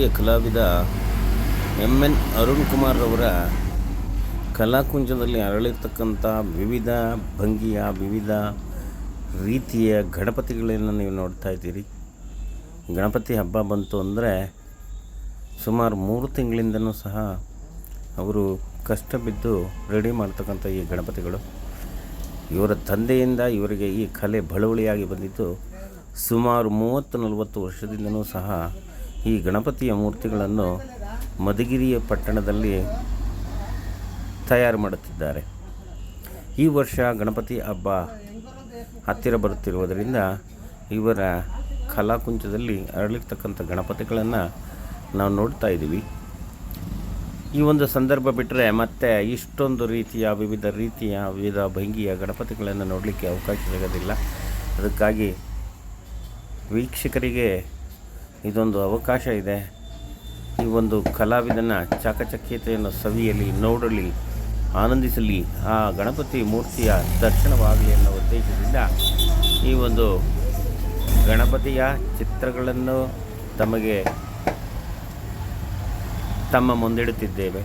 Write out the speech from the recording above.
ಹಿರಿಯ ಕಲಾವಿದ ಎನ್ ಅರುಣ್ ಕುಮಾರ್ ಅವರ ಕಲಾಕುಂಜದಲ್ಲಿ ಅರಳಿರ್ತಕ್ಕಂಥ ವಿವಿಧ ಭಂಗಿಯ ವಿವಿಧ ರೀತಿಯ ಗಣಪತಿಗಳನ್ನು ನೀವು ನೋಡ್ತಾ ಇದ್ದೀರಿ. ಗಣಪತಿ ಹಬ್ಬ ಬಂತು ಅಂದರೆ ಸುಮಾರು 3 ತಿಂಗಳಿಂದನೂ ಸಹ ಅವರು ಕಷ್ಟ ಬಿದ್ದು ರೆಡಿ ಮಾಡ್ತಕ್ಕಂಥ ಈ ಗಣಪತಿಗಳು, ಇವರ ತಂದೆಯಿಂದ ಇವರಿಗೆ ಈ ಕಲೆ ಬಳುವಳಿಯಾಗಿ ಬಂದಿದ್ದು ಸುಮಾರು 30-40 ವರ್ಷದಿಂದನೂ ಸಹ ಈ ಗಣಪತಿಯ ಮೂರ್ತಿಗಳನ್ನು ಮಧುಗಿರಿಯ ಪಟ್ಟಣದಲ್ಲಿ ತಯಾರು ಮಾಡುತ್ತಿದ್ದಾರೆ. ಈ ವರ್ಷ ಗಣಪತಿ ಹಬ್ಬ ಹತ್ತಿರ ಬರುತ್ತಿರುವುದರಿಂದ ಇವರ ಕಲಾಕುಂಚದಲ್ಲಿ ಅರಳಿರ್ತಕ್ಕಂಥ ಗಣಪತಿಗಳನ್ನು ನಾವು ನೋಡ್ತಾ ಇದ್ದೀವಿ. ಈ ಒಂದು ಸಂದರ್ಭ ಬಿಟ್ಟರೆ ಮತ್ತೆ ಇಷ್ಟೊಂದು ರೀತಿಯ ವಿವಿಧ ಭಂಗಿಯ ಗಣಪತಿಗಳನ್ನು ನೋಡಲಿಕ್ಕೆ ಅವಕಾಶ ಸಿಗೋದಿಲ್ಲ. ಅದಕ್ಕಾಗಿ ವೀಕ್ಷಕರಿಗೆ ಇದೊಂದು ಅವಕಾಶ ಇದೆ. ಈ ಒಂದು ಕಲಾವಿದನ ಚಾಕಚಕ್ಯತೆಯನ್ನು ಸವಿಯಲಿ, ನೋಡಲಿ, ಆನಂದಿಸಲಿ, ಆ ಗಣಪತಿ ಮೂರ್ತಿಯ ದರ್ಶನವಾಗಲಿ ಅನ್ನೋ ಉದ್ದೇಶದಿಂದ ಈ ಒಂದು ಗಣಪತಿಯ ಚಿತ್ರಗಳನ್ನು ತಮ್ಮ ಮುಂದಿಡುತ್ತಿದ್ದೇವೆ.